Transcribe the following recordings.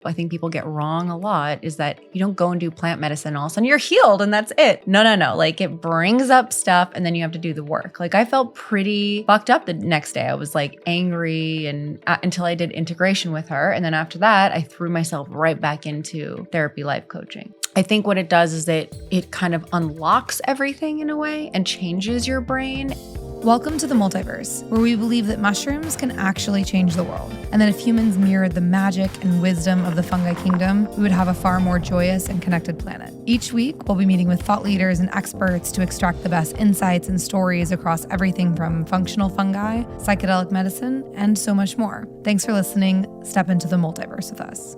I think people get wrong a lot is that you don't go and do plant medicine, all of a sudden you're healed and that's it. No. Like it brings up stuff and then you have to do the work. Like I felt pretty fucked up the next day. I was like angry and until I did integration with her. And then after that, I threw myself right back into therapy life coaching. I think what it does is that it kind of unlocks everything in a way and changes your brain. Welcome to the Multiverse, where we believe that mushrooms can actually change the world, and that if humans mirrored the magic and wisdom of the fungi kingdom, we would have a far more joyous and connected planet. Each week, we'll be meeting with thought leaders and experts to extract the best insights and stories across everything from functional fungi, psychedelic medicine, and so much more. Thanks for listening. Step into the Multiverse with us.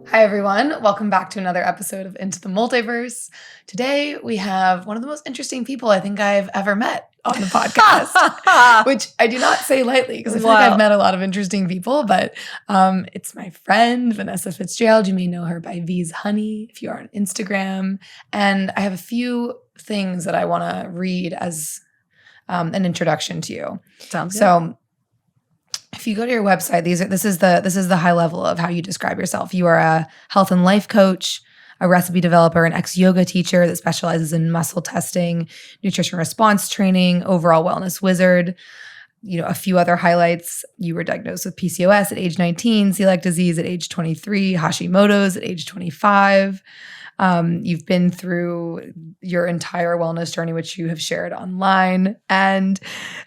Hi, everyone. Welcome back to another episode of Into the Multiverse. Today, we have one of the most interesting people I think I've ever met on the podcast, which I do not say lightly because I feel like I've met a lot of interesting people, but it's my friend, Vanessa Fitzgerald. You may know her by V's Honey if you are on Instagram. And I have a few things that I want to read as an introduction to you. Sounds good. So if you go to your website, this is the high level of how you describe yourself. You are a health and life coach, a recipe developer, an ex-yoga teacher that specializes in muscle testing, nutrition response training, overall wellness wizard. You know, a few other highlights. You were diagnosed with PCOS at age 19, celiac disease at age 23, Hashimoto's at age 25. You've been through your entire wellness journey, which you have shared online. And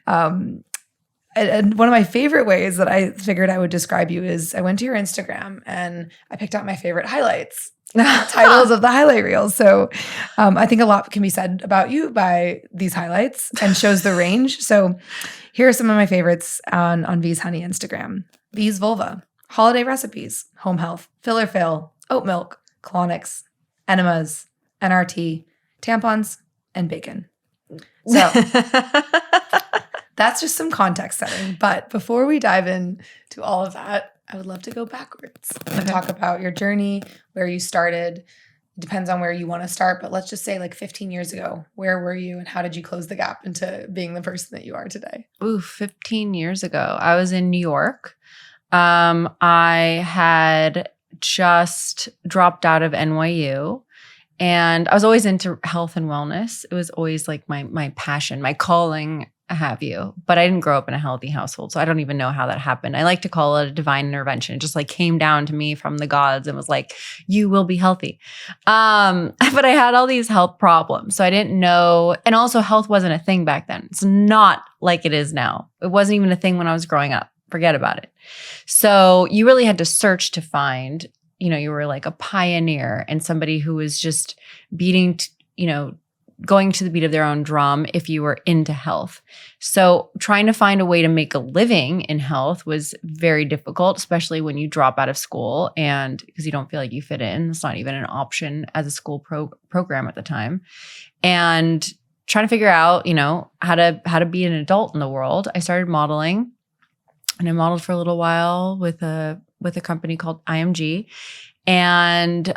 one of my favorite ways that I figured I would describe you is I went to your Instagram and I picked out my favorite highlights. Titles of the highlight reels. So I think a lot can be said about you by these highlights and shows the range. So here are some of my favorites on V's Honey Instagram. V's Vulva, holiday recipes, home health, filler fail, oat milk, colonics, enemas, NRT, tampons, and bacon. So that's just some context setting. But before we dive into all of that, I would love to go backwards and talk about your journey, where you started. It depends on where you want to start, but let's just say like 15 years ago, where were you and how did you close the gap into being the person that you are today? 15 years ago. I was in New York. I had just dropped out of NYU and I was always into health and wellness. It was always like my passion, my calling, have you, but I didn't grow up in a healthy household. So I don't even know how that happened. I like to call it a divine intervention. It just like came down to me from the gods and was like, you will be healthy. But I had all these health problems. So I didn't know. And also health wasn't a thing back then. It's not like it is now. It wasn't even a thing when I was growing up. Forget about it. So you really had to search to find, you were like a pioneer and somebody who was just beating, going to the beat of their own drum if you were into health. So trying to find a way to make a living in health was very difficult, especially when you drop out of school and because you don't feel like you fit in. It's not even an option as a school program at the time. And trying to figure out, how to be an adult in the world. I started modeling and I modeled for a little while with a company called IMG. And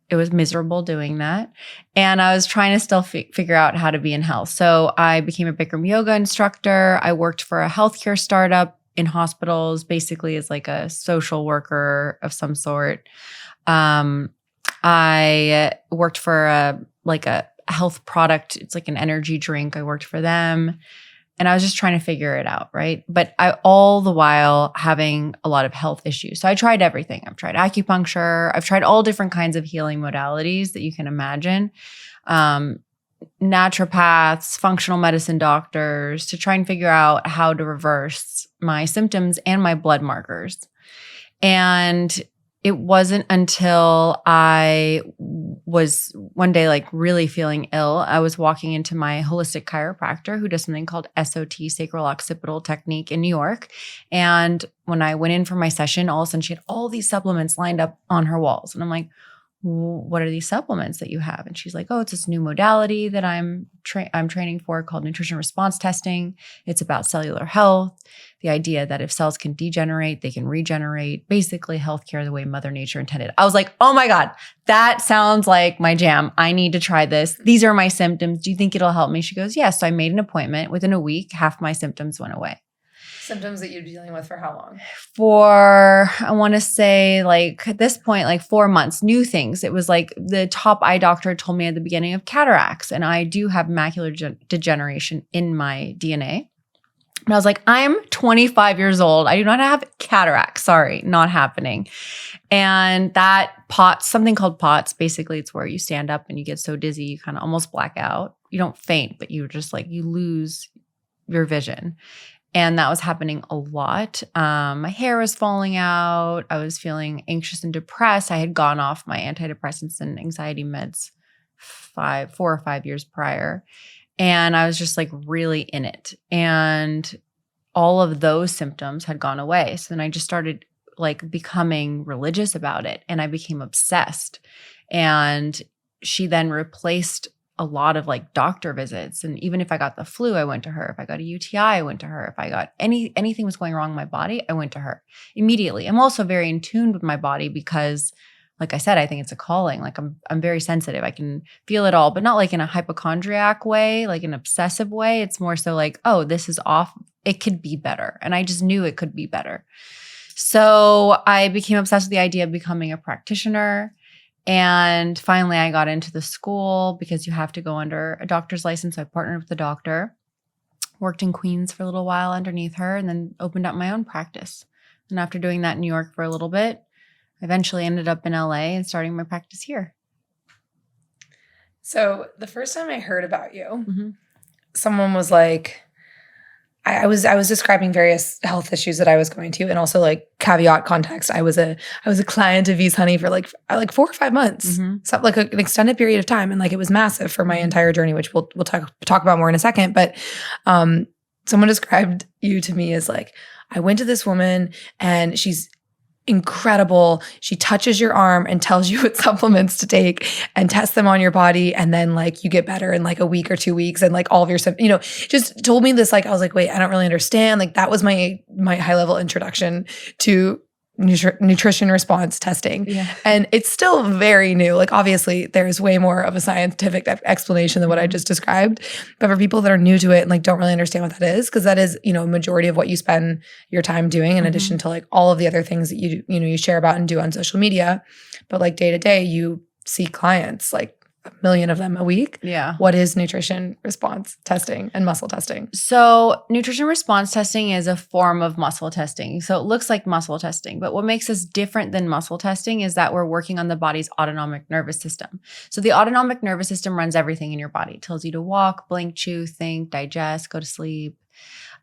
it was miserable doing that. And I was trying to still figure out how to be in health. So I became a Bikram yoga instructor. I worked for a healthcare startup in hospitals, basically as like a social worker of some sort. I worked for a health product. It's like an energy drink. I worked for them. And I was just trying to figure it out, right? But all the while having a lot of health issues. So I tried everything. I've tried acupuncture. I've tried all different kinds of healing modalities that you can imagine. Naturopaths, functional medicine doctors, to try and figure out how to reverse my symptoms and my blood markers. And it wasn't until I was one day like really feeling ill. I was walking into my holistic chiropractor who does something called SOT, sacral occipital technique in New York. And when I went in for my session, all of a sudden she had all these supplements lined up on her walls. And I'm like, what are these supplements that you have? And she's like, oh, it's this new modality that I'm training for called nutrition response testing. It's about cellular health. The idea that if cells can degenerate, they can regenerate, basically healthcare the way Mother Nature intended. I was like, oh my God, that sounds like my jam. I need to try this. These are my symptoms. Do you think it'll help me? She goes, yes. So I made an appointment. Within a week, half my symptoms went away. Symptoms that you'd be dealing with for how long? For, I want to say like at this point, like 4 months, new things. It was like the top eye doctor told me at the beginning of cataracts, and I do have macular degeneration in my DNA. And I was like, I'm 25 years old. I do not have cataracts. Sorry, not happening. And that POTS, something called POTS, basically it's where you stand up and you get so dizzy, you kind of almost black out. You don't faint, but you just like, you lose your vision. And that was happening a lot. My hair was falling out. I was feeling anxious and depressed. I had gone off my antidepressants and anxiety meds 4 or 5 years prior. And I was just like really in it. And all of those symptoms had gone away. So then I just started like becoming religious about it. And I became obsessed. And she then replaced a lot of like doctor visits. And even if I got the flu, I went to her. If I got a UTI, I went to her. If I got anything was going wrong in my body, I went to her immediately. I'm also very in tune with my body because, like I said, I think it's a calling. Like I'm very sensitive. I can feel it all, but not like in a hypochondriac way, like an obsessive way. It's more so like, oh, this is off. It could be better. And I just knew it could be better. So I became obsessed with the idea of becoming a practitioner. And finally, I got into the school because you have to go under a doctor's license. So I partnered with the doctor, worked in Queens for a little while underneath her, and then opened up my own practice. And after doing that in New York for a little bit, I eventually ended up in LA and starting my practice here. So the first time I heard about you, someone was like, I was describing various health issues that I was going to, and also like caveat context. I was a client of V's Honey for like 4 or 5 months, so like an extended period of time, and like it was massive for my entire journey, which we'll talk about more in a second. But someone described you to me as like, I went to this woman and she's incredible. She touches your arm and tells you what supplements to take and test them on your body. And then like you get better in like a week or 2 weeks and like all of your, just told me this, like, I was like, wait, I don't really understand. Like that was my high level introduction to nutrition response testing. Yeah. And it's still very new. Like obviously there's way more of a scientific explanation than what I just described. But for people that are new to it and like don't really understand what that is, because that is, a majority of what you spend your time doing in addition to like all of the other things that you share about and do on social media. But like day to day, you see clients, like 1 million of them a week. Yeah. What is nutrition response testing and muscle testing? So nutrition response testing is a form of muscle testing. So it looks like muscle testing, but what makes us different than muscle testing is that we're working on the body's autonomic nervous system. So the autonomic nervous system runs everything in your body. It tells you to walk, blink, chew, think, digest, go to sleep.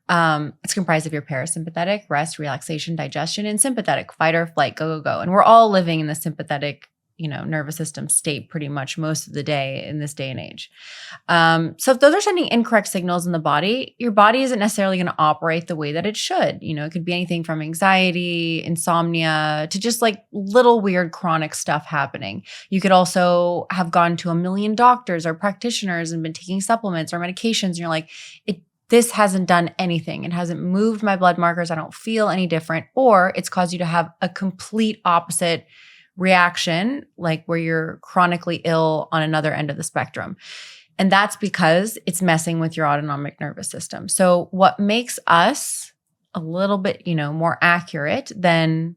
It's comprised of your parasympathetic, rest, relaxation, digestion, and sympathetic, fight or flight, go, go, go. And we're all living in the sympathetic nervous system state pretty much most of the day in this day and age. So if those are sending incorrect signals in the body, your body isn't necessarily going to operate the way that it should. It could be anything from anxiety, insomnia, to just like little weird chronic stuff happening. You could also have gone to 1 million doctors or practitioners and been taking supplements or medications, and you're like, this hasn't done anything. It hasn't moved my blood markers. I don't feel any different. Or it's caused you to have a complete opposite reaction, like where you're chronically ill on another end of the spectrum. And that's because it's messing with your autonomic nervous system. So what makes us a little bit, more accurate than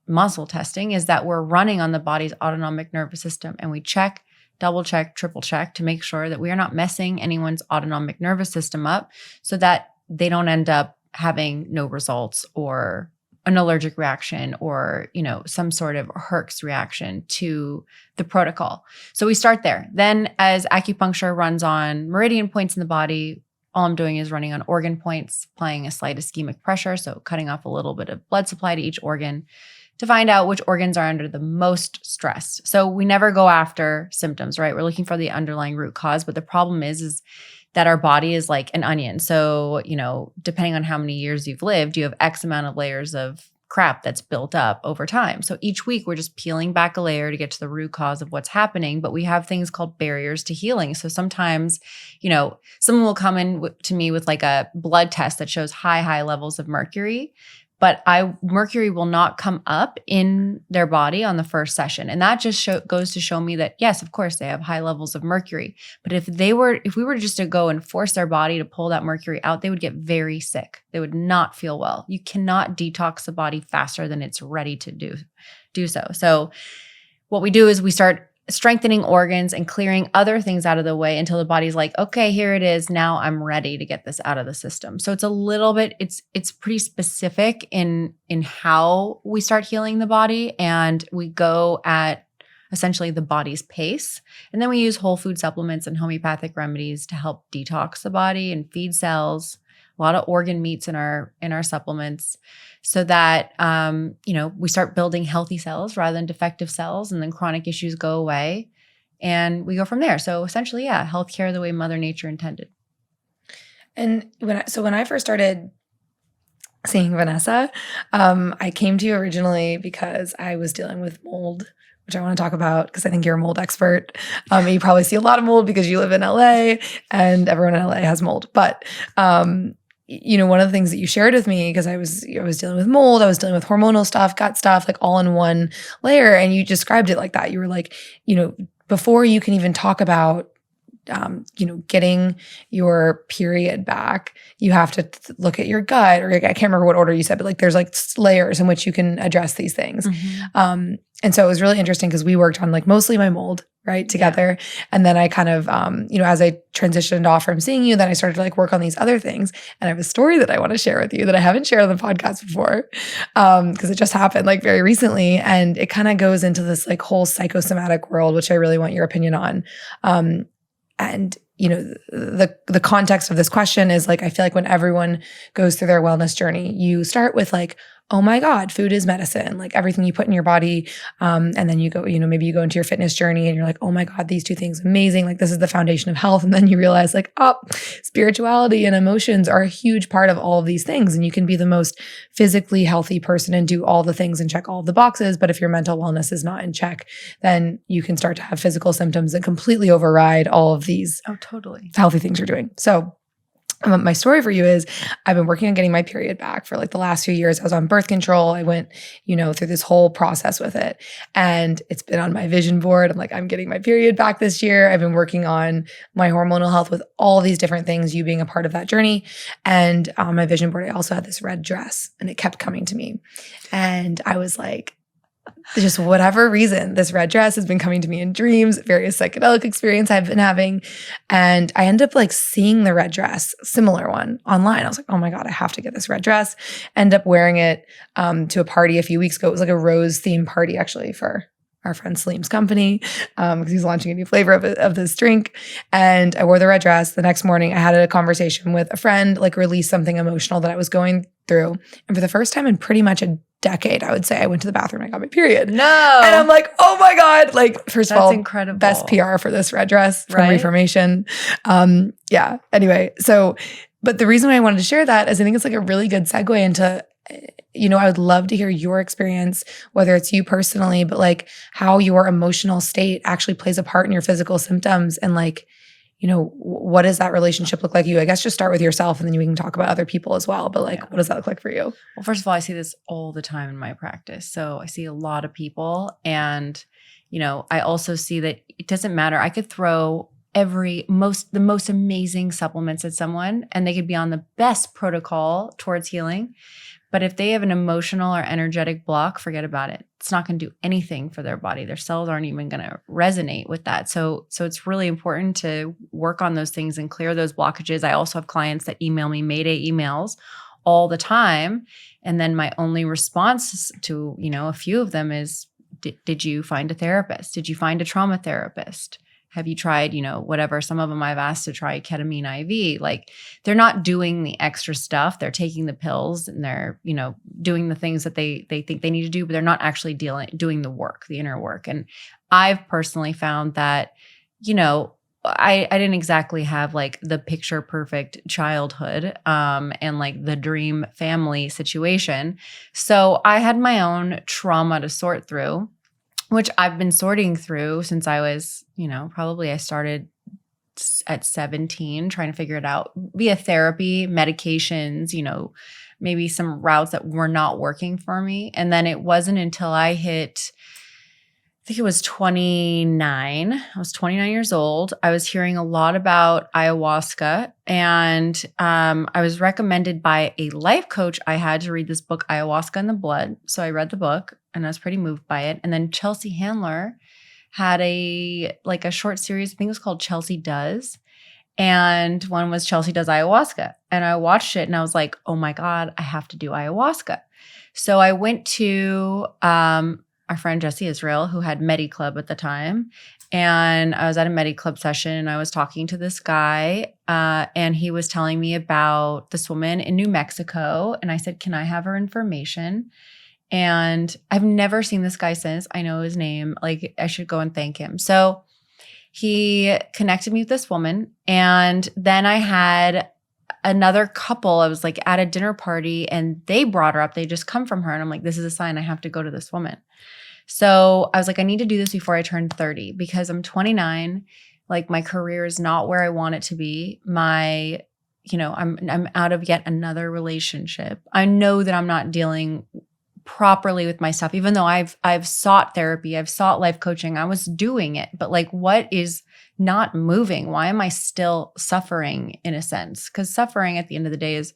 muscle testing is that we're running on the body's autonomic nervous system, and we check, double check, triple check to make sure that we are not messing anyone's autonomic nervous system up so that they don't end up having no results or an allergic reaction or, some sort of Herx reaction to the protocol. So we start there. Then as acupuncture runs on meridian points in the body, all I'm doing is running on organ points, applying a slight ischemic pressure. So cutting off a little bit of blood supply to each organ to find out which organs are under the most stress. So we never go after symptoms, right? We're looking for the underlying root cause. But the problem is that our body is like an onion. So, depending on how many years you've lived, you have X amount of layers of crap that's built up over time. So each week we're just peeling back a layer to get to the root cause of what's happening. But we have things called barriers to healing. So sometimes, someone will come in to me with like a blood test that shows high levels of mercury. but mercury will not come up in their body on the first session. And that just goes to show me that, yes, of course, they have high levels of mercury. But if we were just to go and force their body to pull that mercury out, they would get very sick. They would not feel well. You cannot detox the body faster than it's ready to do so. So what we do is we start strengthening organs and clearing other things out of the way until the body's like, okay, here it is. Now I'm ready to get this out of the system. So it's a little bit, it's pretty specific in how we start healing the body, and we go at essentially the body's pace. And then we use whole food supplements and homeopathic remedies to help detox the body and feed cells. A lot of organ meats in our supplements, so that we start building healthy cells rather than defective cells, and then chronic issues go away, and we go from there. So essentially, yeah, healthcare the way Mother Nature intended. And when I first started seeing Vanessa, I came to you originally because I was dealing with mold, which I want to talk about because I think you're a mold expert. You probably see a lot of mold because you live in LA, and everyone in LA has mold. But one of the things that you shared with me, because I was dealing with mold, I was dealing with hormonal stuff, gut stuff, like all in one layer. And you described it like that. You were like, before you can even talk about, getting your period back, you have to look at your gut, or I can't remember what order you said, but like there's like layers in which you can address these things. Mm-hmm. And so it was really interesting because we worked on like mostly my mold, right, together. Yeah. And then I kind of, as I transitioned off from seeing you, then I started to like work on these other things. And I have a story that I want to share with you that I haven't shared on the podcast before, because it just happened like very recently. And it kind of goes into this like whole psychosomatic world, which I really want your opinion on. And the context of this question is like, I feel like when everyone goes through their wellness journey, you start with like, oh my God, food is medicine, like everything you put in your body. And then you go, maybe you go into your fitness journey and you're like, oh my God, these two things, amazing. Like this is the foundation of health. And then you realize like, spirituality and emotions are a huge part of all of these things. And you can be the most physically healthy person and do all the things and check all of the boxes. But if your mental wellness is not in check, then you can start to have physical symptoms that completely override all of these totally healthy things you're doing. So my story for you is I've been working on getting my period back for like the last few years. I was on birth control. I went, through this whole process with it, and it's been on my vision board. I'm like, I'm getting my period back this year. I've been working on my hormonal health with all these different things, you being a part of that journey. And on my vision board, I also had this red dress, and it kept coming to me. And I was like, just whatever reason, this red dress has been coming to me in dreams, various psychedelic experience I've been having. And I ended up like seeing the red dress, similar one online. I was like, oh my God, I have to get this red dress. End up wearing it to a party a few weeks ago. It was like a rose themed party actually for our friend Salim's company, because he's launching a new flavor of this drink. And I wore the red dress. The next morning I had a conversation with a friend, like release something emotional that I was going through. And for the first time in pretty much a decade, I would say, I went to the bathroom and I got my period. No. And I'm like, oh my God. Like, first of all, incredible. Best PR for this red dress from right? Reformation. Yeah. Anyway, but the reason why I wanted to share that is I think it's like a really good segue into, I would love to hear your experience, whether it's you personally, but like how your emotional state actually plays a part in your physical symptoms, and like, what does that relationship look like for you? I guess just start with yourself, and then we can talk about other people as well. But like, What does that look like for you? Well, first of all, I see this all the time in my practice. So I see a lot of people, and, I also see that it doesn't matter. I could throw the most amazing supplements at someone, and they could be on the best protocol towards healing. But if they have an emotional or energetic block, forget about it. It's not going to do anything for their body. Their cells aren't even going to resonate with that. So it's really important to work on those things and clear those blockages. I also have clients that email me Mayday emails all the time. And then my only response to, a few of them is, did you find a therapist? Did you find a trauma therapist? Have you tried, whatever? Some of them I've asked to try ketamine IV. Like, they're not doing the extra stuff. They're taking the pills and they're, doing the things that they think they need to do, but they're not actually doing the work, the inner work. And I've personally found that, I didn't exactly have like the picture perfect childhood and like the dream family situation. So I had my own trauma to sort through, which I've been sorting through since I was, probably I started at 17 trying to figure it out via therapy, medications, maybe some routes that were not working for me. And then it wasn't until I hit, I think it was 29. I was 29 years old. I was hearing a lot about ayahuasca, and I was recommended by a life coach I had to read this book, Ayahuasca in the Blood. So I read the book and I was pretty moved by it. And then Chelsea Handler had a short series, I think it was called Chelsea Does. And one was Chelsea Does Ayahuasca. And I watched it and I was like, oh my God, I have to do ayahuasca. So I went to our friend Jessie Israel, who had Medi Club at the time. And I was at a Medi Club session and I was talking to this guy and he was telling me about this woman in New Mexico. And I said, can I have her information? And I've never seen this guy since. I know his name. Like, I should go and thank him. So he connected me with this woman. And then I had another couple. I was like at a dinner party and they brought her up. They just come from her. And I'm like, this is a sign I have to go to this woman. So I was like, I need to do this before I turn 30 because I'm 29. Like, my career is not where I want it to be. I'm out of yet another relationship. I know that I'm not dealing properly with my stuff, even though I've sought therapy, I've sought life coaching, I was doing it, but like, what is not moving? Why am I still suffering in a sense? Because suffering at the end of the day is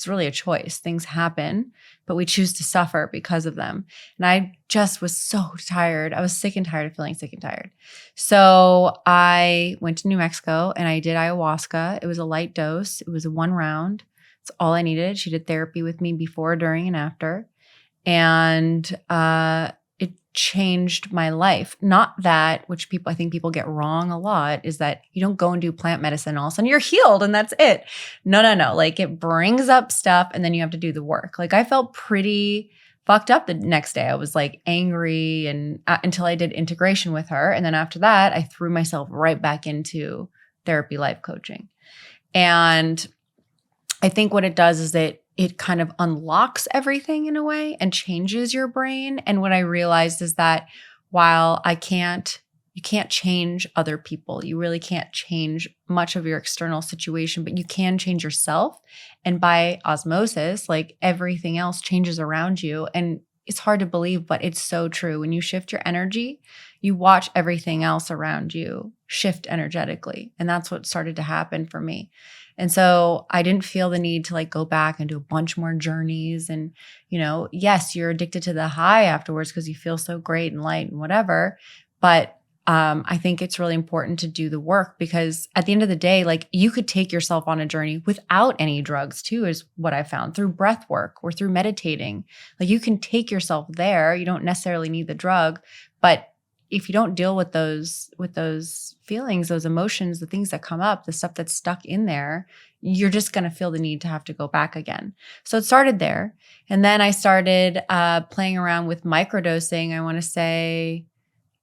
really a choice. Things happen, but we choose to suffer because of them. And I just was so tired. I was sick and tired of feeling sick and tired. So I went to New Mexico and I did ayahuasca. It was a light dose. It was a 1 round. It's all I needed. She did therapy with me before, during, and after. And it changed my life. Not that, which I think people get wrong a lot, is that you don't go and do plant medicine, all of a sudden you're healed and that's it. No. Like, it brings up stuff and then you have to do the work. Like, I felt pretty fucked up the next day. I was like angry and until I did integration with her. And then after that, I threw myself right back into therapy, life coaching. And I think what it does is that it kind of unlocks everything in a way and changes your brain. And what I realized is that while you can't change other people, you really can't change much of your external situation, but you can change yourself. And by osmosis, like, everything else changes around you. And it's hard to believe, but it's so true. When you shift your energy, you watch everything else around you shift energetically. And that's what started to happen for me. And so I didn't feel the need to like go back and do a bunch more journeys. And, yes, you're addicted to the high afterwards because you feel so great and light and whatever. But I think it's really important to do the work because at the end of the day, like, you could take yourself on a journey without any drugs too, is what I found, through breath work or through meditating. Like, you can take yourself there. You don't necessarily need the drug, but if you don't deal with those feelings, those emotions, the things that come up, the stuff that's stuck in there, you're just going to feel the need to have to go back again. So it started there. And then I started playing around with microdosing, I want to say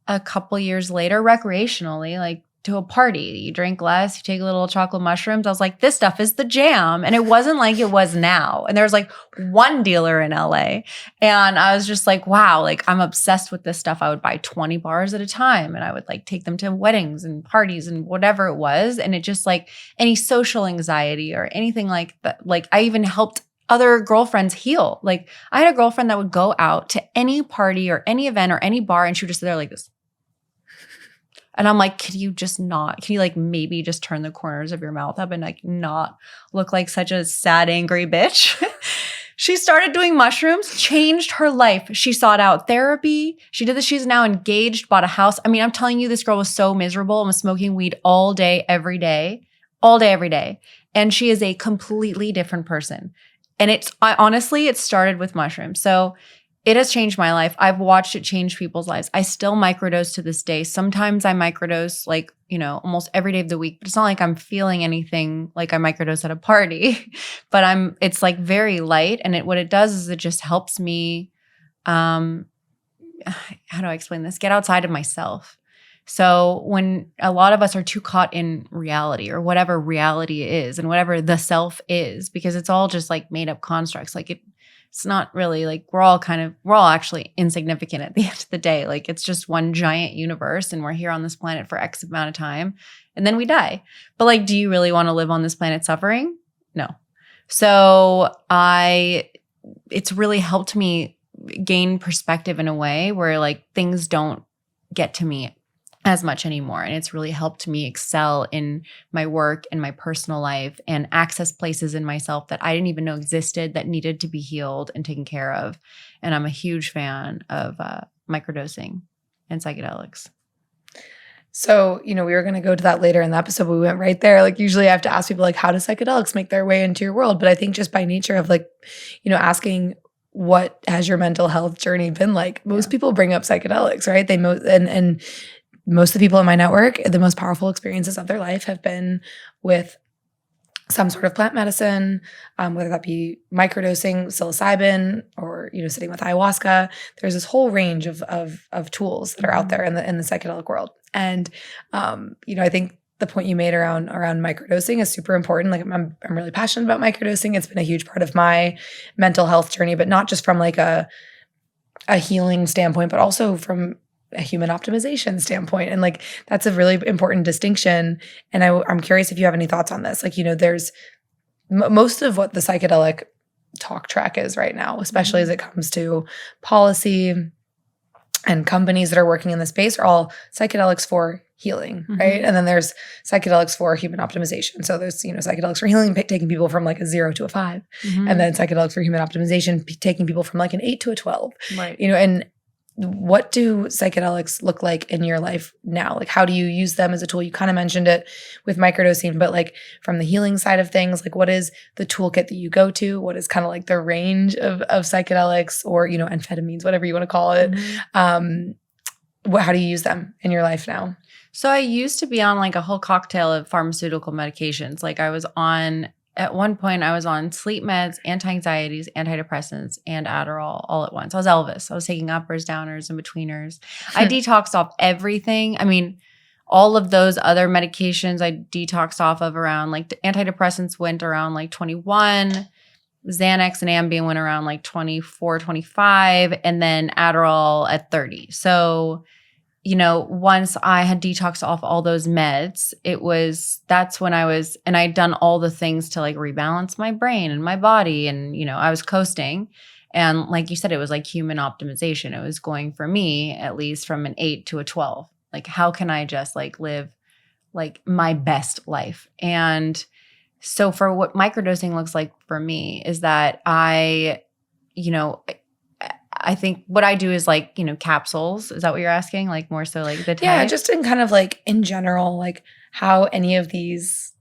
a couple years later, recreationally, like to a party. You drink less, you take a little chocolate mushrooms. I was like, this stuff is the jam. And it wasn't like it was now. And there was like one dealer in LA. And I was just like, wow, like, I'm obsessed with this stuff. I would buy 20 bars at a time and I would like take them to weddings and parties and whatever it was. And it just, like, any social anxiety or anything like that. Like, I even helped other girlfriends heal. Like, I had a girlfriend that would go out to any party or any event or any bar and she would just sit there like this. And I'm like, can you like maybe just turn the corners of your mouth up and like not look like such a sad, angry bitch? She started doing mushrooms, changed her life. She sought out therapy. She did this. She's now engaged, bought a house. I mean, I'm telling you, this girl was so miserable and was smoking weed all day, every day. And she is a completely different person. And honestly, it started with mushrooms. So it has changed my life. I've watched it change people's lives. I still microdose to this day. Sometimes I microdose like, almost every day of the week, but it's not like I'm feeling anything like I microdose at a party, but it's like very light. And what it does is it just helps me, how do I explain this? Get outside of myself. So when a lot of us are too caught in reality or whatever reality is and whatever the self is, because it's all just like made up constructs, like it's not really like we're all actually insignificant at the end of the day. Like, it's just one giant universe and we're here on this planet for X amount of time and then we die. But like, do you really want to live on this planet suffering? No. So I it's really helped me gain perspective in a way where like things don't get to me as much anymore. And it's really helped me excel in my work and my personal life and access places in myself that I didn't even know existed that needed to be healed and taken care of. And I'm a huge fan of microdosing and psychedelics. So, we were going to go to that later in the episode, but we went right there. Like usually I have to ask people like, how do psychedelics make their way into your world? But I think just by nature of like, asking what has your mental health journey been like? Most people bring up psychedelics, right? And most of the people in my network, the most powerful experiences of their life have been with some sort of plant medicine, whether that be microdosing psilocybin or, sitting with ayahuasca. There's this whole range of tools that are out there in the psychedelic world. And, I think the point you made around microdosing is super important. Like I'm really passionate about microdosing. It's been a huge part of my mental health journey, but not just from like a healing standpoint, but also from a human optimization standpoint. And like, that's a really important distinction. And I'm curious if you have any thoughts on this. Like, there's most of what the psychedelic talk track is right now, especially as it comes to policy and companies that are working in the space, are all psychedelics for healing, right? And then there's psychedelics for human optimization. So there's, psychedelics for healing, taking people from like a 0 to a 5. And then psychedelics for human optimization, taking people from like an 8 to a 12. Right. And what do psychedelics look like in your life now? Like, how do you use them as a tool? You kind of mentioned it with microdosing, but like from the healing side of things, like what is the toolkit that you go to? What is kind of like the range of psychedelics or, amphetamines, whatever you want to call it? How do you use them in your life now? So I used to be on like a whole cocktail of pharmaceutical medications. Like at one point, I was on sleep meds, anti-anxieties, antidepressants, and Adderall all at once. I was Elvis. I was taking uppers, downers, and betweeners. I detoxed off everything. I mean, all of those other medications I detoxed off of around, like the antidepressants went around like 21. Xanax and Ambien went around like 24, 25, and then Adderall at 30. So once I had detoxed off all those meds, that's when and I'd done all the things to like rebalance my brain and my body. And, I was coasting. And like you said, it was like human optimization. It was going for me, at least from an 8 to a 12. Like, how can I just like live like my best life? And so for what microdosing looks like for me is that I think what I do is like, capsules. Is that what you're asking? Like more so like the type? Yeah, just in kind of like in general, like how any of these,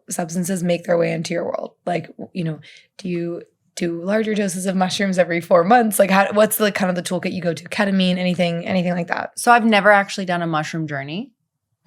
substances make their way into your world. Like, do you do larger doses of mushrooms every 4 months? Like what's the kind of the toolkit you go to? Ketamine, anything like that? So I've never actually done a mushroom journey.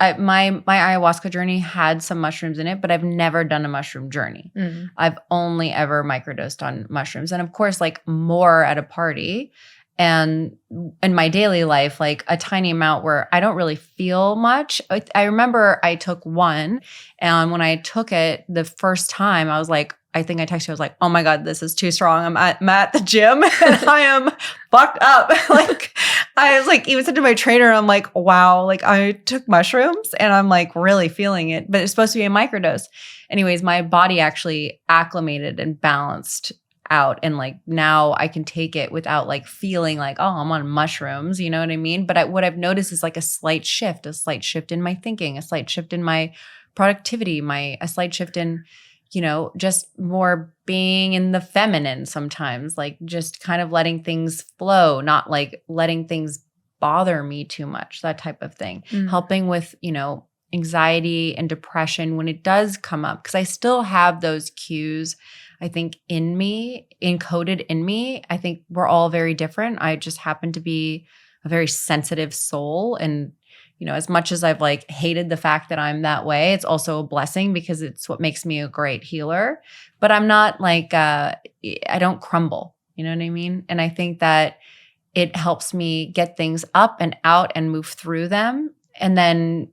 My ayahuasca journey had some mushrooms in it, but I've never done a mushroom journey. I've only ever microdosed on mushrooms. And of course, like more at a party and in my daily life, like a tiny amount where I don't really feel much. I remember I took one, and when I took it the first time, I was like, I think I texted you, I was like, oh my God, this is too strong. I'm at the gym and I am fucked up. Like I was like, even said to my trainer, I'm like, wow, like I took mushrooms and I'm like really feeling it, but it's supposed to be a microdose. Anyways, my body actually acclimated and balanced out. And like now I can take it without like feeling like, oh, I'm on mushrooms, you know what I mean? But what I've noticed is like a slight shift in my thinking, a slight shift in my productivity, a slight shift in just more being in the feminine sometimes, like just kind of letting things flow, not like letting things bother me too much, that type of thing. Helping with, anxiety and depression when it does come up, because I still have those cues, I think, in me, encoded in me. I think we're all very different. I just happen to be a very sensitive soul. And as much as I've like hated the fact that I'm that way, it's also a blessing because it's what makes me a great healer. But I'm not like, I don't crumble, you know what I mean? And I think that it helps me get things up and out and move through them and then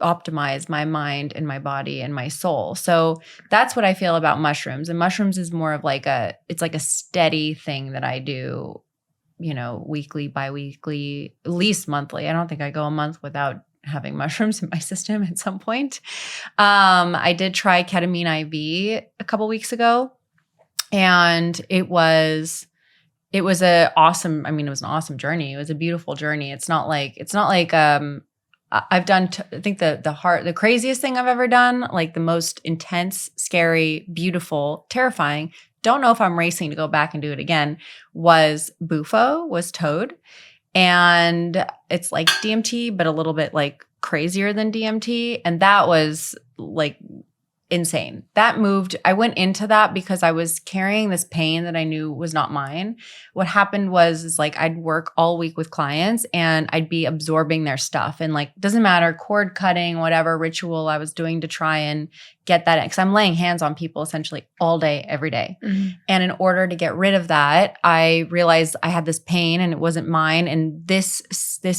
optimize my mind and my body and my soul. So that's what I feel about mushrooms. And mushrooms is more of like it's like a steady thing that I do, weekly, bi-weekly, at least monthly. I don't think I go a month without having mushrooms in my system at some point. I did try ketamine IV a couple weeks ago. And it was an awesome journey. It was a beautiful journey. It's not like I've done, I think the craziest thing I've ever done, like the most intense, scary, beautiful, terrifying, don't know if I'm racing to go back and do it again, was Bufo, was Toad. And it's like DMT, but a little bit like crazier than DMT. And that was like insane. That moved. I went into that because I was carrying this pain that I knew was not mine. What happened is like I'd work all week with clients and I'd be absorbing their stuff. And like, doesn't matter, cord cutting, whatever ritual I was doing to try and get that in. Because I'm laying hands on people essentially all day, every day. Mm-hmm. And in order to get rid of that, I realized I had this pain and it wasn't mine. And this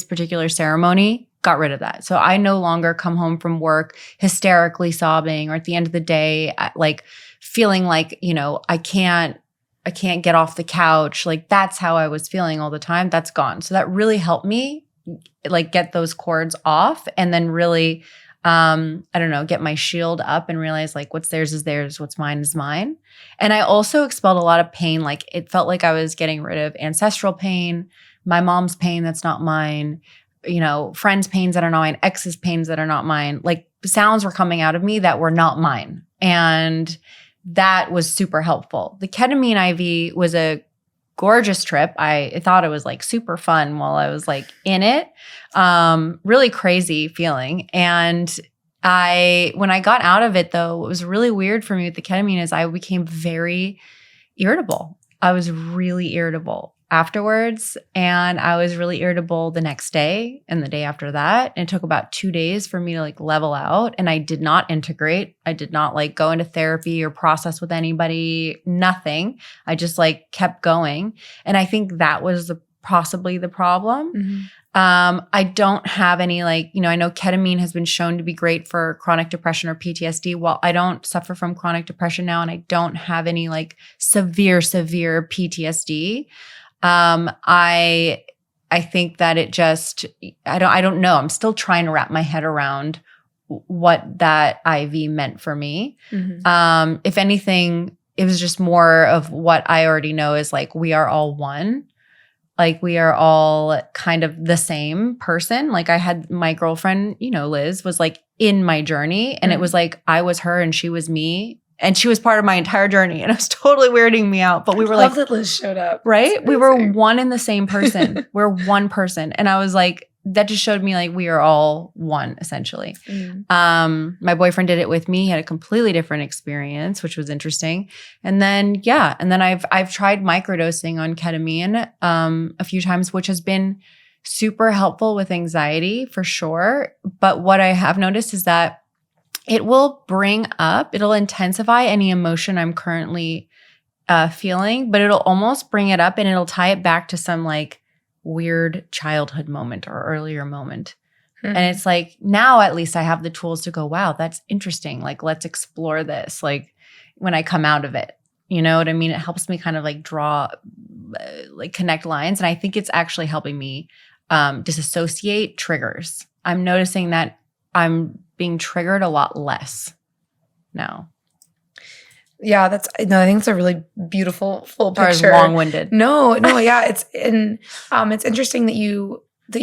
particular ceremony got rid of that. So I no longer come home from work hysterically sobbing, or at the end of the day, like feeling like, I can't get off the couch. Like that's how I was feeling all the time. That's gone. So that really helped me like get those cords off and then really, get my shield up and realize like what's theirs is theirs, what's mine is mine. And I also expelled a lot of pain. Like it felt like I was getting rid of ancestral pain, my mom's pain that's not mine, friends' pains that are not mine, exes' pains that are not mine. Like sounds were coming out of me that were not mine. And that was super helpful. The ketamine IV was a gorgeous trip. I thought it was like super fun while I was like in it. Really crazy feeling. And when I got out of it though, what was really weird for me with the ketamine is I became very irritable. I was really irritable afterwards. And I was really irritable the next day and the day after that. And it took about 2 days for me to like level out. And I did not integrate. I did not like go into therapy or process with anybody, nothing. I just like kept going. And I think that was possibly the problem. Mm-hmm. I don't have any I know ketamine has been shown to be great for chronic depression or PTSD. Well, I don't suffer from chronic depression now and I don't have any like severe PTSD. I think that it just, I don't know. I'm still trying to wrap my head around what that IV meant for me. Mm-hmm. If anything, it was just more of what I already know is like, we are all one. Like we are all kind of the same person. Like I had my girlfriend, Liz was like in my journey and mm-hmm. It was like, I was her and she was me. And she was part of my entire journey and it was totally weirding me out. But we were love that Liz showed up. Right? We were one and the same person. We're one person. And I was like, that just showed me like we are all one essentially. Mm. My boyfriend did it with me. He had a completely different experience, which was interesting. And then, I've tried microdosing on ketamine a few times, which has been super helpful with anxiety for sure. But what I have noticed is that it'll intensify any emotion I'm currently feeling, but it'll almost bring it up and it'll tie it back to some like weird childhood moment or earlier moment. Mm-hmm. And it's like, now at least I have the tools to go, wow, that's interesting. Like, let's explore this. Like when I come out of it, you know what I mean? It helps me kind of like draw, like connect lines. And I think it's actually helping me disassociate triggers. I'm noticing that I'm being triggered a lot less now. Yeah, I think it's a really beautiful full picture. Or long-winded. No, yeah, it's interesting that you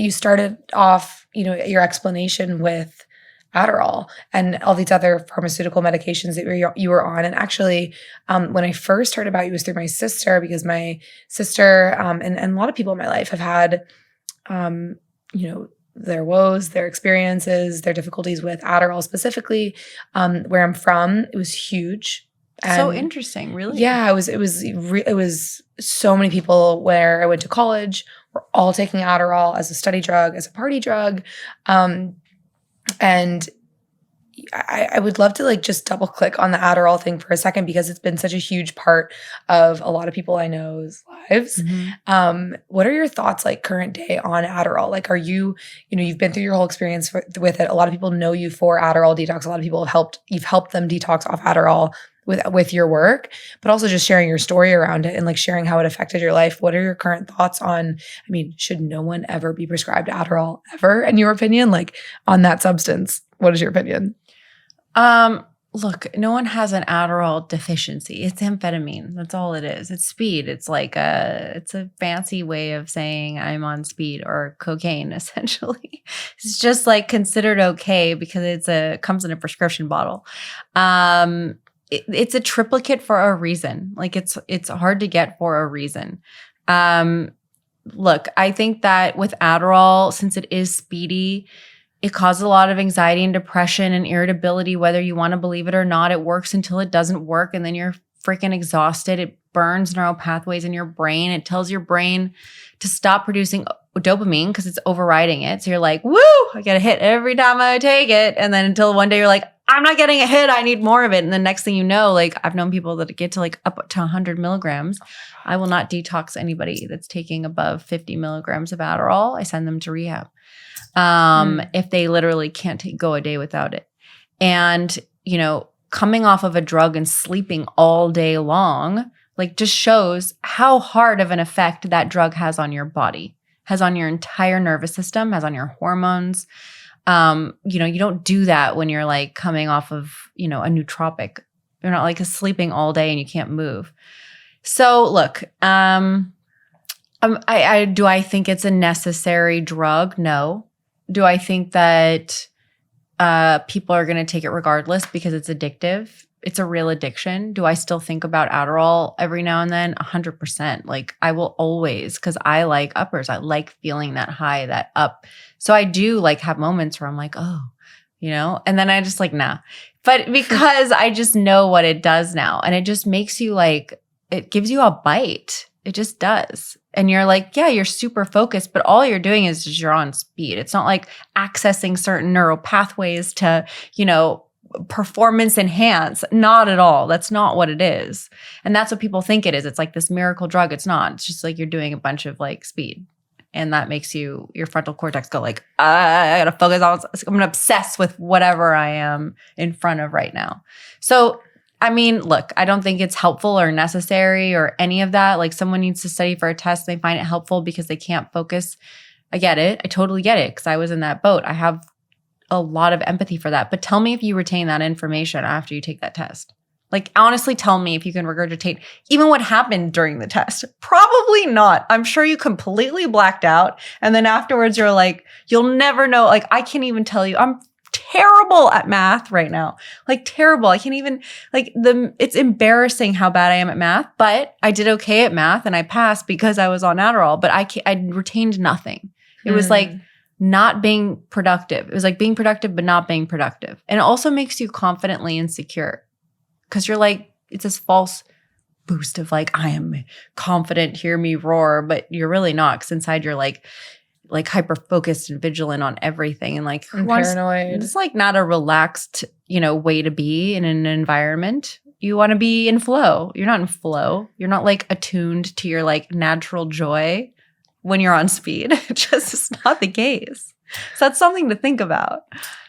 started off, your explanation with Adderall and all these other pharmaceutical medications that you were on. And actually, when I first heard about you, it was through my sister, because my sister and a lot of people in my life have had, their woes, their experiences, their difficulties with Adderall specifically. Where I'm from, it was huge. And so interesting, really. Yeah, it was so many people where I went to college were all taking Adderall as a study drug, as a party drug. And I would love to like just double click on the Adderall thing for a second, because it's been such a huge part of a lot of people I know's lives. Mm-hmm. What are your thoughts like current day on Adderall? Like, are you've been through your whole experience with it. A lot of people know you for Adderall detox. A lot of people you've helped them detox off Adderall with your work, but also just sharing your story around it and like sharing how it affected your life. What are your current thoughts on, should no one ever be prescribed Adderall ever, in your opinion, like on that substance? What is your opinion? Look, no one has an Adderall deficiency. It's amphetamine. That's all it is. It's speed. It's a fancy way of saying I'm on speed or cocaine, essentially. It's just like considered okay because comes in a prescription bottle. It's a triplicate for a reason. Like it's hard to get for a reason. Look, I think that with Adderall, since it is speedy, it causes a lot of anxiety and depression and irritability, whether you want to believe it or not. It works until it doesn't work, and then you're freaking exhausted. It burns neural pathways in your brain. It tells your brain to stop producing dopamine because it's overriding it. So you're like, woo, I get a hit every time I take it. And then until one day you're like, I'm not getting a hit. I need more of it. And the next thing you know, like I've known people that get to like up to 100 milligrams. I will not detox anybody that's taking above 50 milligrams of Adderall. I send them to rehab. If they literally can't go a day without it. And, coming off of a drug and sleeping all day long, like just shows how hard of an effect that drug has on your body, has on your entire nervous system, has on your hormones. You don't do that when you're like coming off of, a nootropic. You're not like sleeping all day and you can't move. So look, do I think it's a necessary drug? No. Do I think that people are going to take it regardless because it's addictive? It's a real addiction. Do I still think about Adderall every now and then? 100%. Like I will always, because I like uppers. I like feeling that high, that up. So I do like have moments where I'm like, oh, and then I just like, nah. But because I just know what it does now, and it just makes you like, it gives you a bite. It just does. And you're like, yeah, you're super focused, but all you're doing is you're on speed. It's not like accessing certain neural pathways to, performance enhance. Not at all. That's not what it is. And that's what people think it is. It's like this miracle drug. It's not. It's just like you're doing a bunch of like speed. And that makes your frontal cortex go like, I gotta focus on, I'm gonna obsess with whatever I am in front of right now. So I mean, look, I don't think it's helpful or necessary or any of that. Like someone needs to study for a test. They find it helpful because they can't focus. I get it. I totally get it because I was in that boat. I have a lot of empathy for that. But tell me if you retain that information after you take that test. Like honestly, tell me if you can regurgitate even what happened during the test. Probably not. I'm sure you completely blacked out. And then afterwards you're like, you'll never know. Like I can't even tell you. I'm terrible at math right now. Like terrible. I can't even it's embarrassing how bad I am at math, but I did okay at math and I passed because I was on Adderall, but I retained nothing. It was like not being productive. It was like being productive, but not being productive. And it also makes you confidently insecure because you're like, it's this false boost of like, I am confident, hear me roar, but you're really not because inside you're like hyper focused and vigilant on everything and like paranoid. It's like not a relaxed, way to be in an environment. You want to be in flow. You're not in flow. You're not like attuned to your like natural joy when you're on speed. It's not the case. So that's something to think about.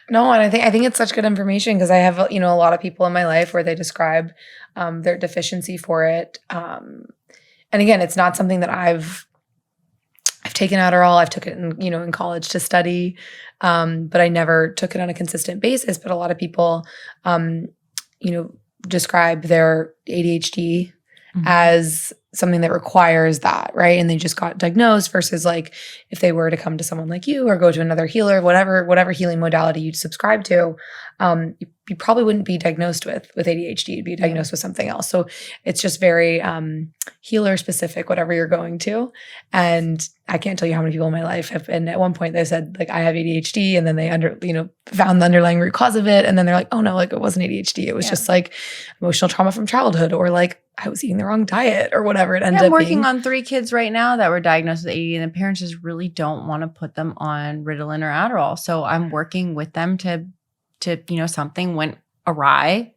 No, and I think it's such good information because I have a lot of people in my life where they describe their deficiency for it. And again, it's not something that I've taken Adderall. I've took it in college to study, but I never took it on a consistent basis. But a lot of people, describe their ADHD as something that requires that, right? And they just got diagnosed versus like if they were to come to someone like you or go to another healer, whatever healing modality you'd subscribe to, you probably wouldn't be diagnosed with ADHD. You'd be diagnosed with something else. So it's just very healer specific, whatever you're going to. And I can't tell you how many people in my life have been at one point they said like I have ADHD and then they found the underlying root cause of it. And then they're like, oh no, like it wasn't ADHD. It was just like emotional trauma from childhood or like I was eating the wrong diet or whatever it ended up being. I'm working on 3 kids right now that were diagnosed with ADD and the parents just really don't want to put them on Ritalin or Adderall. So I'm working with them to something went awry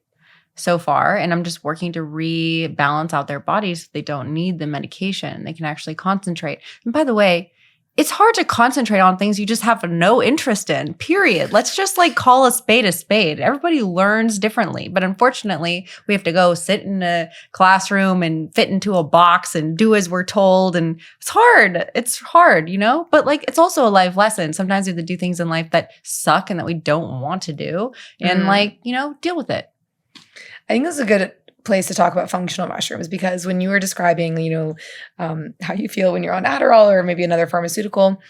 so far and I'm just working to rebalance out their bodies so they don't need the medication. They can actually concentrate. And by the way, it's hard to concentrate on things you just have no interest in, period. Let's just like call a spade a spade. Everybody learns differently. But unfortunately, we have to go sit in a classroom and fit into a box and do as we're told. And it's hard. It's hard, But like it's also a life lesson. Sometimes we have to do things in life that suck and that we don't want to do. And deal with it. I think this is a good place to talk about functional mushrooms, because when you were describing, how you feel when you're on Adderall or maybe another pharmaceutical,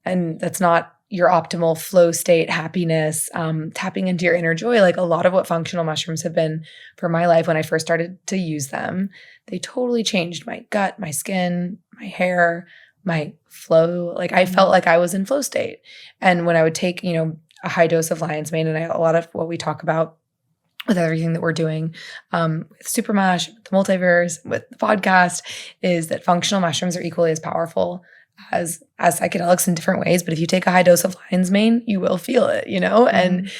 and that's not your optimal flow state, happiness, tapping into your inner joy, like a lot of what functional mushrooms have been for my life when I first started to use them, they totally changed my gut, my skin, my hair, my flow. Like I felt like I was in flow state. And when I would take, a high dose of lion's mane, and a lot of what we talk about with everything that we're doing with Supermash, with the Multiverse, with the podcast, is that functional mushrooms are equally as powerful as psychedelics in different ways. But if you take a high dose of lion's mane, you will feel it, And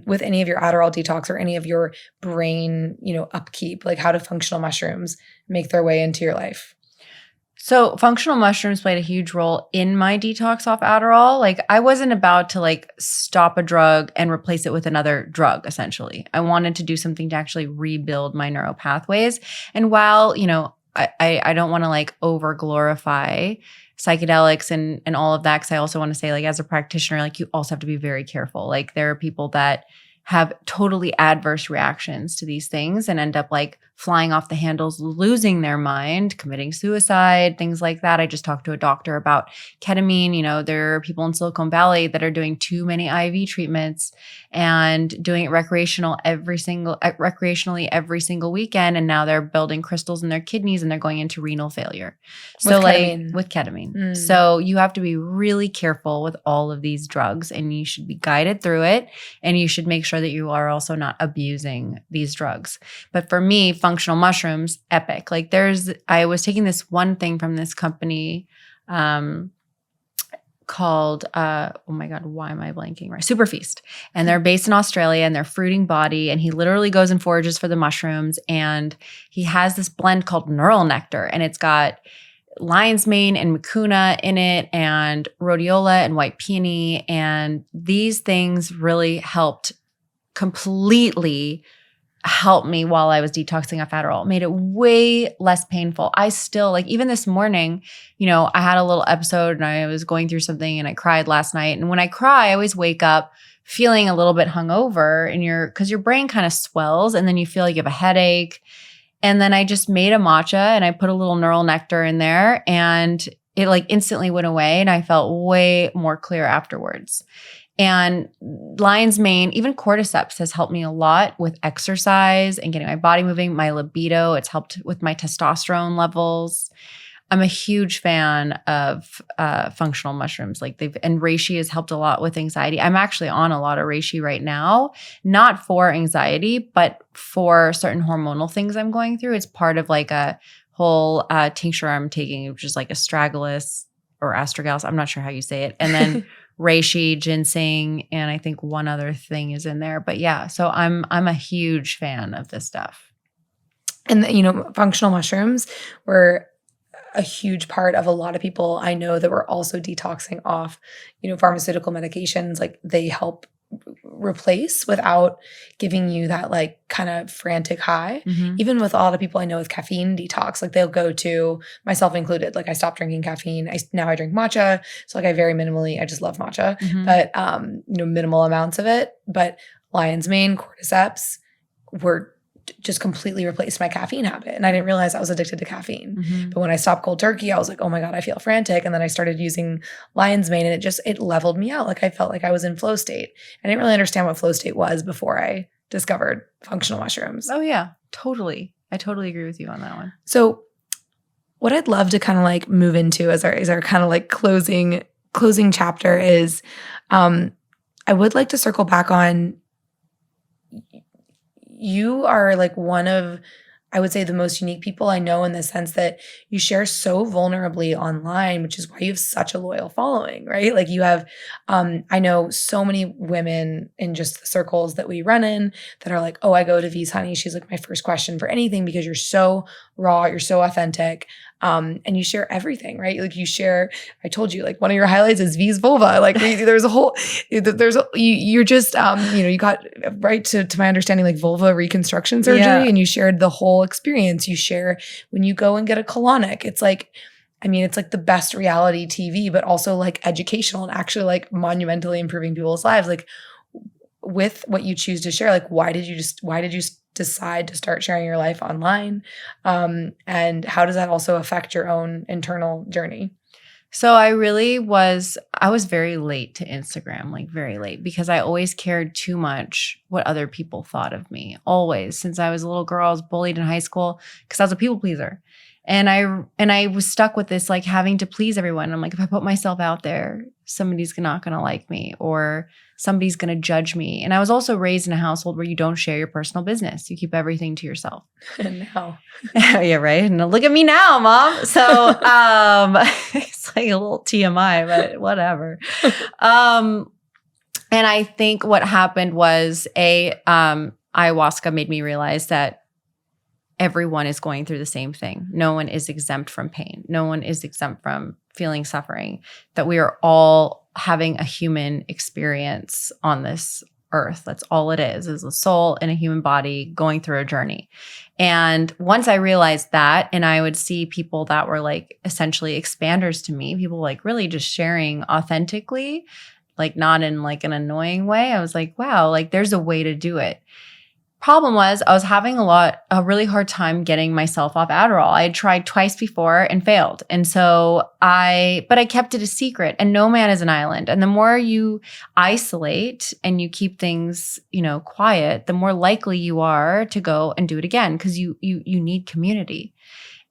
with any of your Adderall detox or any of your brain, upkeep, like how do functional mushrooms make their way into your life? So functional mushrooms played a huge role in my detox off Adderall. Like I wasn't about to stop a drug and replace it with another drug, essentially. I wanted to do something to actually rebuild my neural pathways. And while, I don't want to over glorify psychedelics and all of that, because I also want to say as a practitioner, you also have to be very careful. There are people that have totally adverse reactions to these things and end up flying off the handles, losing their mind, committing suicide, things like that. I just talked to a doctor about ketamine. There are people in Silicon Valley that are doing too many IV treatments and doing it recreationally every single weekend. And now they're building crystals in their kidneys and they're going into renal failure. So with ketamine. So you have to be really careful with all of these drugs, and you should be guided through it. And you should make sure that you are also not abusing these drugs. But for me, functional mushrooms, epic. I was taking this one thing from this company called, oh my God, why am I blanking? Right, Super Feast. And they're based in Australia, and they're fruiting body. And he literally goes and forages for the mushrooms. And he has this blend called Neural Nectar, and it's got lion's mane and mucuna in it, and rhodiola and white peony. And these things really completely helped me while I was detoxing off Adderall. Made it way less painful. I still, even this morning, I had a little episode and I was going through something and I cried last night. And when I cry, I always wake up feeling a little bit hungover, because your brain kind of swells, and then you feel like you have a headache. And then I just made a matcha and I put a little neural nectar in there, and it instantly went away, and I felt way more clear afterwards. And lion's mane, even cordyceps, has helped me a lot with exercise and getting my body moving, my libido. It's helped with my testosterone levels. I'm a huge fan of functional mushrooms. And reishi has helped a lot with anxiety. I'm actually on a lot of reishi right now, not for anxiety, but for certain hormonal things I'm going through. It's part of a whole tincture I'm taking, which is astragalus or astragalus. I'm not sure how you say it. And then reishi, ginseng, and I think one other thing is in there. But yeah, so I'm a huge fan of this stuff. And functional mushrooms were a huge part of a lot of people I know that were also detoxing off, pharmaceutical medications. They help replace without giving you that kind of frantic high. Mm-hmm. Even with a lot of people I know with caffeine detox, they'll go to, myself included, I stopped drinking caffeine. Now I drink matcha. So I very minimally, I just love matcha, mm-hmm. but minimal amounts of it. But lion's mane, cordyceps were just completely replaced my caffeine habit. And I didn't realize I was addicted to caffeine. Mm-hmm. But when I stopped cold turkey, I was like, oh my God, I feel frantic. And then I started using lion's mane, and it leveled me out. I felt like I was in flow state. I didn't really understand what flow state was before I discovered functional mushrooms. Oh yeah, totally. I totally agree with you on that one. So what I'd love to kind of move into as our kind of closing chapter is, I would like to circle back on, you are one of, I would say, the most unique people I know, in the sense that you share so vulnerably online, which is why you have such a loyal following, right? You have, I know so many women in just the circles that we run in that are like, oh, I go to V's Honey. She's my first question for anything, because you're so raw, you're so authentic. And you share everything, right? You share, I told you, one of your highlights is V's vulva. There's a whole, you're just, you got, right, to my understanding, vulva reconstruction surgery, yeah. And you shared the whole experience. You share when you go and get a colonic. It's it's the best reality TV, but also educational and actually monumentally improving people's lives. With what you choose to share, why did you decide to start sharing your life online? And how does that also affect your own internal journey? So I was very late to Instagram, like very late, because I always cared too much what other people thought of me. Always. Since I was a little girl, I was bullied in high school because I was a people pleaser. And I was stuck with this, like having to please everyone. I'm like, if I put myself out there, somebody's not going to like me, or somebody's going to judge me. And I was also raised in a household where you don't share your personal business. You keep everything to yourself. And now. Yeah, right. And look at me now, Mom. So it's like a little TMI, but whatever. And I think what happened was ayahuasca made me realize that everyone is going through the same thing. No one is exempt from pain. No one is exempt from feeling suffering, that we are all having a human experience on this earth. That's all it is a soul in a human body going through a journey. And once I realized that, and I would see people that were like essentially expanders to me, people like really just sharing authentically, like not in like an annoying way. I was like, wow, like there's a way to do it. Problem was I was having a really hard time getting myself off Adderall. I had tried twice before and failed. And so but I kept it a secret, and no man is an island. And the more you isolate and you keep things, quiet, the more likely you are to go and do it again, because you need community.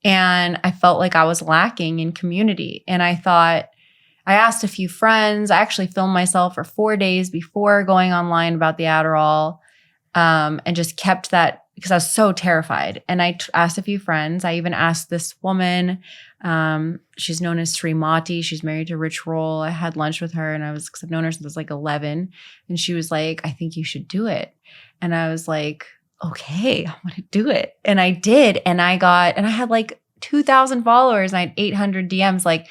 And I felt like I was lacking in community. And I asked a few friends. I actually filmed myself for 4 days before going online about the Adderall. And just kept that because I was so terrified. And I asked a few friends. I even asked this woman. She's known as Srimati. She's married to Rich Roll. I had lunch with her, and because I've known her since I was like 11. And she was like, I think you should do it. And I was like, okay, I'm going to do it. And I did. And I had like 2,000 followers and I had 800 DMs. Like,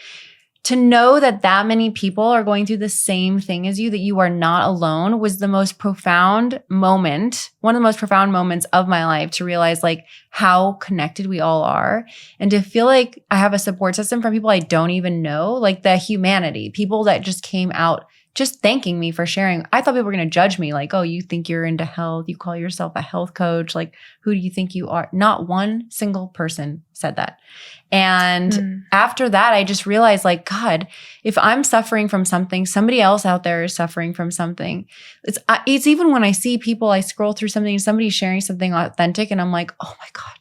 to know that many people are going through the same thing as you, that you are not alone, was the most profound moment, one of the most profound moments of my life, to realize like how connected we all are, and to feel like I have a support system from people I don't even know, like the humanity, people that just came out just thanking me for sharing. I thought people were going to judge me, like, oh, you think you're into health, you call yourself a health coach, like, who do you think you are? Not one single person said that. And after that, I just realized, like, God, if I'm suffering from something, somebody else out there is suffering from something. It's even when I see people, I scroll through something and somebody's sharing something authentic, and I'm like, oh my God,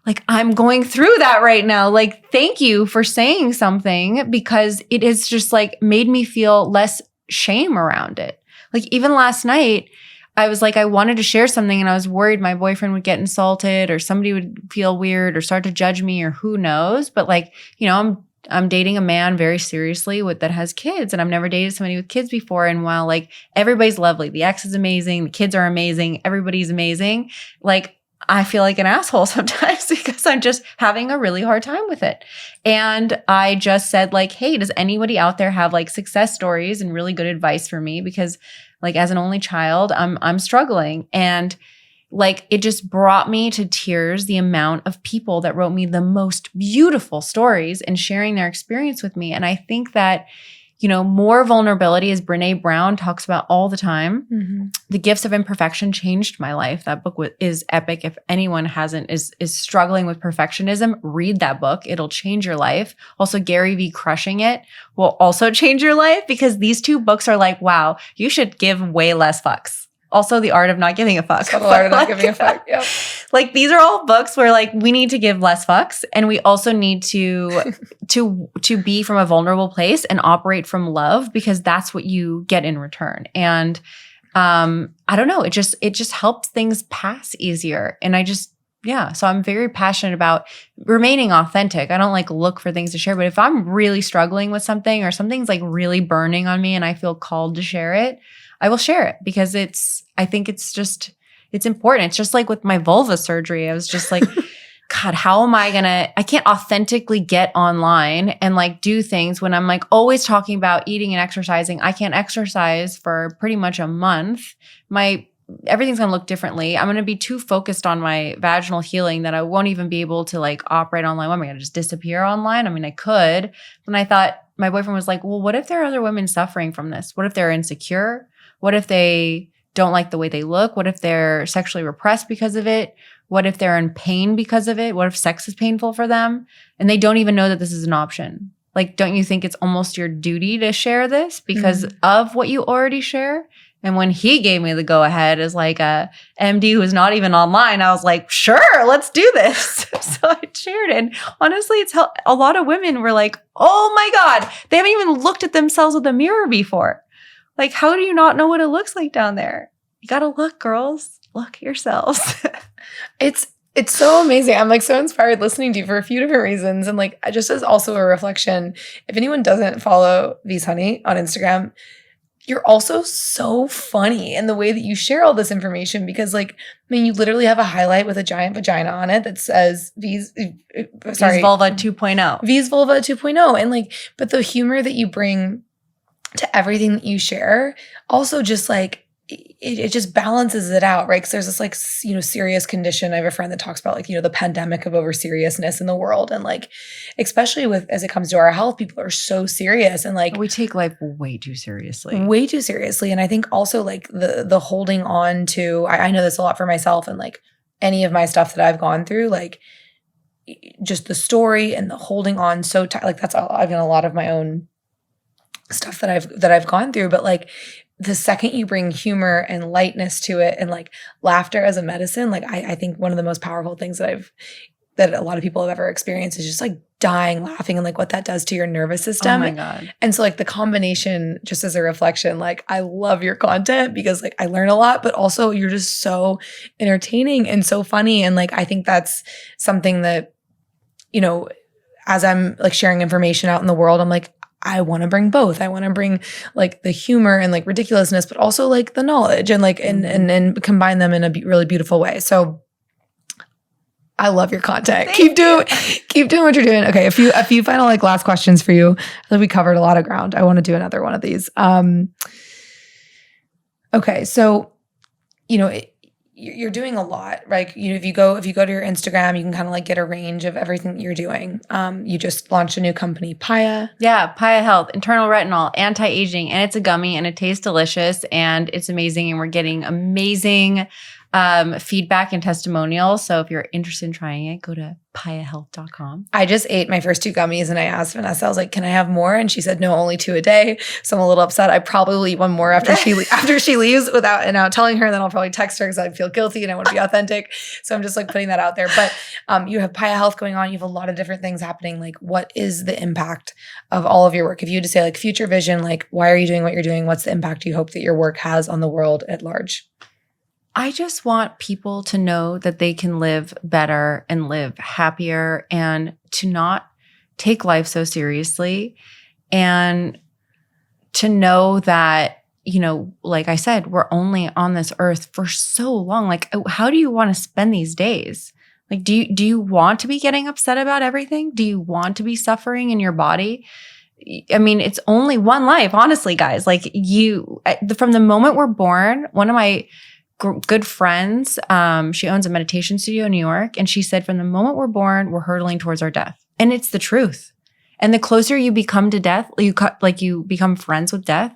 like I'm going through that right now. Like, thank you for saying something, because it has just like made me feel less shame around it. Like, even last night, I was like, I wanted to share something and I was worried my boyfriend would get insulted or somebody would feel weird or start to judge me or who knows. But like, I'm dating a man very seriously that has kids, and I've never dated somebody with kids before. And while like everybody's lovely, the ex is amazing, the kids are amazing, everybody's amazing, like I feel like an asshole sometimes because I'm just having a really hard time with it. And I just said like, hey, does anybody out there have like success stories and really good advice for me? Because like as an only child, I'm struggling. And like it just brought me to tears, the amount of people that wrote me the most beautiful stories and sharing their experience with me. And I think that, more vulnerability, as Brene Brown talks about all the time. Mm-hmm. The Gifts of Imperfection changed my life. That book is epic. If anyone is struggling with perfectionism, read that book. It'll change your life. Also, Gary Vee, Crushing It, will also change your life, because these two books are like, wow, you should give way less fucks. Also, The Art of Not Giving a Fuck. The Art of Not Giving a Fuck, yep. Like, these are all books where like we need to give less fucks, and we also need to be from a vulnerable place and operate from love, because that's what you get in return. And I don't know, it just helps things pass easier. And so I'm very passionate about remaining authentic. I don't like look for things to share, but if I'm really struggling with something or something's like really burning on me and I feel called to share it, I will share it, because I think it's important. It's just like with my vulva surgery. I was just like, God, how am I can't authentically get online and like do things when I'm like always talking about eating and exercising. I can't exercise for pretty much a month. Everything's going to look differently. I'm going to be too focused on my vaginal healing that I won't even be able to like operate online. Am I going to just disappear online? I mean, I could. And I thought, my boyfriend was like, well, what if there are other women suffering from this? What if they're insecure? What if they don't like the way they look? What if they're sexually repressed because of it? What if they're in pain because of it? What if sex is painful for them and they don't even know that this is an option? Like, don't you think it's almost your duty to share this because of what you already share? And when he gave me the go ahead as like a MD who's not even online, I was like, sure, let's do this. So I shared it. And honestly, it's a lot of women were like, oh my God, they haven't even looked at themselves with a mirror before. Like, how do you not know what it looks like down there? You got to look, girls. Look yourselves. It's so amazing. I'm like so inspired listening to you for a few different reasons. And like, I just as also a reflection, if anyone doesn't follow V's Honey on Instagram, you're also so funny in the way that you share all this information because like, I mean, you literally have a highlight with a giant vagina on it that says V's Vulva 2.0. V's Vulva 2.0. And like, but the humor that you bring to everything that you share also just like, it just balances it out, right? Because there's this like, you know, serious condition. I have a friend that talks about like, you know, the pandemic of over seriousness in the world. And like, especially with, as it comes to our health, people are so serious and like. We take life way too seriously. Way too seriously. And I think also like the holding on to, I know this a lot for myself and like any of my stuff that I've gone through, like just the story and the holding on so tight, like that's, I've done a lot of my own stuff that I've gone through, but like, the second you bring humor and lightness to it and like laughter as a medicine, like I think one of the most powerful things that a lot of people have ever experienced is just like dying laughing and like what that does to your nervous system. Oh my God. And so like the combination, just as a reflection, like I love your content because like I learn a lot, but also you're just so entertaining and so funny. And like, I think that's something that, you know, as I'm like sharing information out in the world, I'm like, I want to bring both. I want to bring like the humor and like ridiculousness, but also like the knowledge and like, and combine them in a really beautiful way. So I love your content. Keep doing what you're doing. Okay. A few final like last questions for you. I think we covered a lot of ground. I want to do another one of these. Okay. So, you know, you're doing a lot, right? You know, if you go to your Instagram, you can kind of like get a range of everything that you're doing. You just launched a new company, Paya. Yeah, Paya Health, internal retinol, anti-aging, and it's a gummy and it tastes delicious and it's amazing. And we're getting amazing feedback and testimonials. So if you're interested in trying it, go to payahealth.com. I just ate my first 2 gummies and I asked Vanessa, I was like, can I have more? And she said, no, only 2 a day. So I'm a little upset. I probably will eat one more after she leaves without telling her. Then I'll probably text her because I feel guilty and I want to be authentic. So I'm just like putting that out there. But you have Paya Health going on. You have a lot of different things happening. Like what is the impact of all of your work? If you had to say like future vision, like why are you doing what you're doing? What's the impact you hope that your work has on the world at large? I just want people to know that they can live better and live happier and to not take life so seriously and to know that, you know, like I said, we're only on this earth for so long. Like, how do you want to spend these days? Like, do you want to be getting upset about everything? Do you want to be suffering in your body? I mean, it's only one life, honestly, guys. Like from the moment we're born, one of my good friends, she owns a meditation studio in New York. And she said, from the moment we're born, we're hurtling towards our death. And it's the truth. And the closer you become to death, you become friends with death,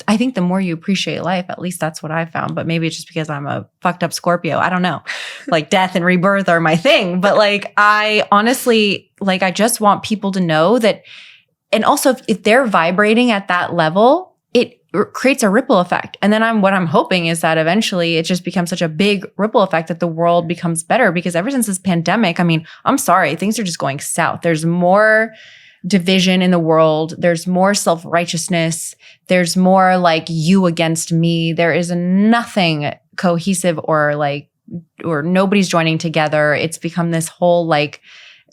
I think the more you appreciate life. At least that's what I found. But maybe it's just because I'm a fucked up Scorpio. I don't know. Like death and rebirth are my thing. But like, I honestly, like, I just want people to know that. And also if they're vibrating at that level, it creates a ripple effect. And then what I'm hoping is that eventually it just becomes such a big ripple effect that the world becomes better, because ever since this pandemic, I mean, I'm sorry, things are just going south. There's more division in the world. There's more self-righteousness. There's more like you against me. There is nothing cohesive or nobody's joining together. It's become this whole like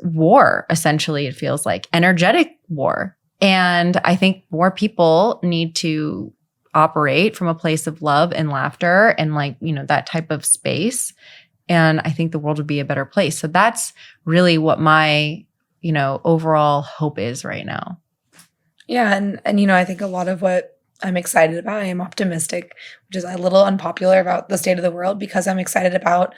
war, essentially, it feels like energetic war. And I think more people need to operate from a place of love and laughter and like, you know, that type of space. And I think the world would be a better place. So that's really what my, you know, overall hope is right now. Yeah. And you know, I think a lot of what I'm excited about, I am optimistic, which is a little unpopular about the state of the world, because I'm excited about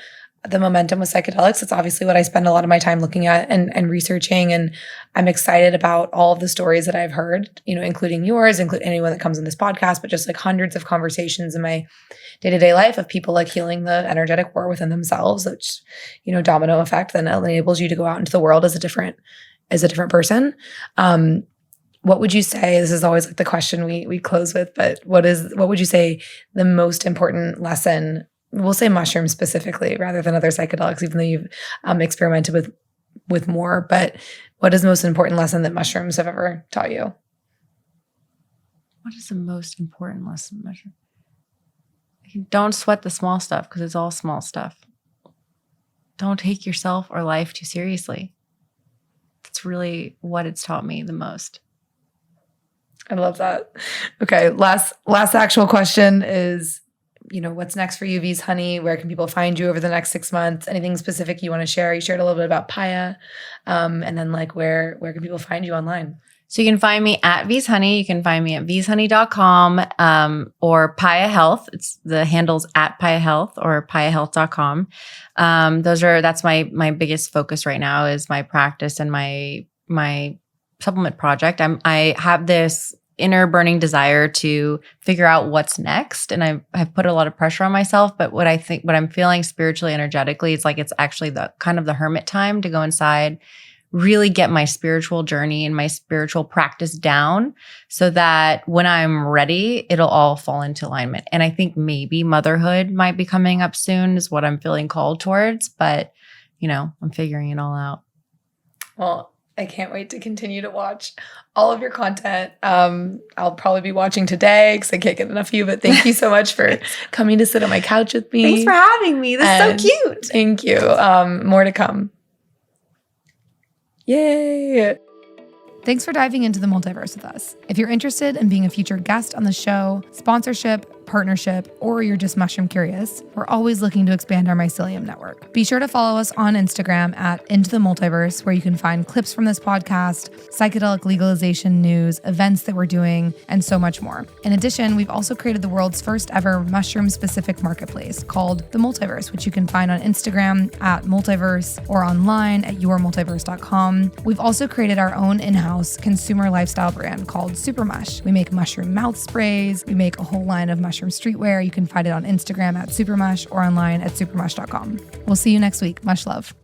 the momentum with psychedelics. It's obviously what I spend a lot of my time looking at and researching. And I'm excited about all of the stories that I've heard, including yours, including anyone that comes on this podcast, but just like hundreds of conversations in my day-to-day life of people like healing the energetic war within themselves, which, domino effect then enables you to go out into the world as a different person. What would you say, this is always like the question we close with, but what would you say the most important lesson, we'll say mushrooms specifically rather than other psychedelics, even though you've experimented with more, but what is the most important lesson that mushrooms have ever taught you? What is the most important lesson? Don't sweat the small stuff because it's all small stuff. Don't take yourself or life too seriously. That's really what it's taught me the most. I love that. Okay, last actual question is, what's next for you, V's Honey? Where can people find you over the next 6 months? Anything specific you want to share? You shared a little bit about Paya, and then like where can people find you online? So you can find me at V's Honey. You can find me at vshoney.com or Paya Health. It's the handles at Paya Health or payahealth.com. That's my biggest focus right now is my practice and my supplement project. I have this inner burning desire to figure out what's next. And I've put a lot of pressure on myself, but what I'm feeling spiritually, energetically, it's like it's actually the kind of the hermit time to go inside, really get my spiritual journey and my spiritual practice down so that when I'm ready, it'll all fall into alignment. And I think maybe motherhood might be coming up soon is what I'm feeling called towards, but I'm figuring it all out. Well, I can't wait to continue to watch all of your content. I'll probably be watching today because I can't get enough of you, but thank you so much for coming to sit on my couch with me. Thanks for having me. This is so cute. Thank you. More to come. Yay. Thanks for diving into the multiverse with us. If you're interested in being a featured guest on the show, sponsorship, partnership, or you're just mushroom curious, we're always looking to expand our mycelium network. Be sure to follow us on Instagram at Into the Multiverse, where you can find clips from this podcast, psychedelic legalization news, events that we're doing, and so much more. In addition, we've also created the world's first ever mushroom-specific marketplace called The Multiverse, which you can find on Instagram at Multiverse or online at yourmultiverse.com. We've also created our own in-house consumer lifestyle brand called Supermush. We make mushroom mouth sprays. We make a whole line of mushroom streetwear. You can find it on Instagram at Supermush or online at supermush.com. We'll see you next week. Much love.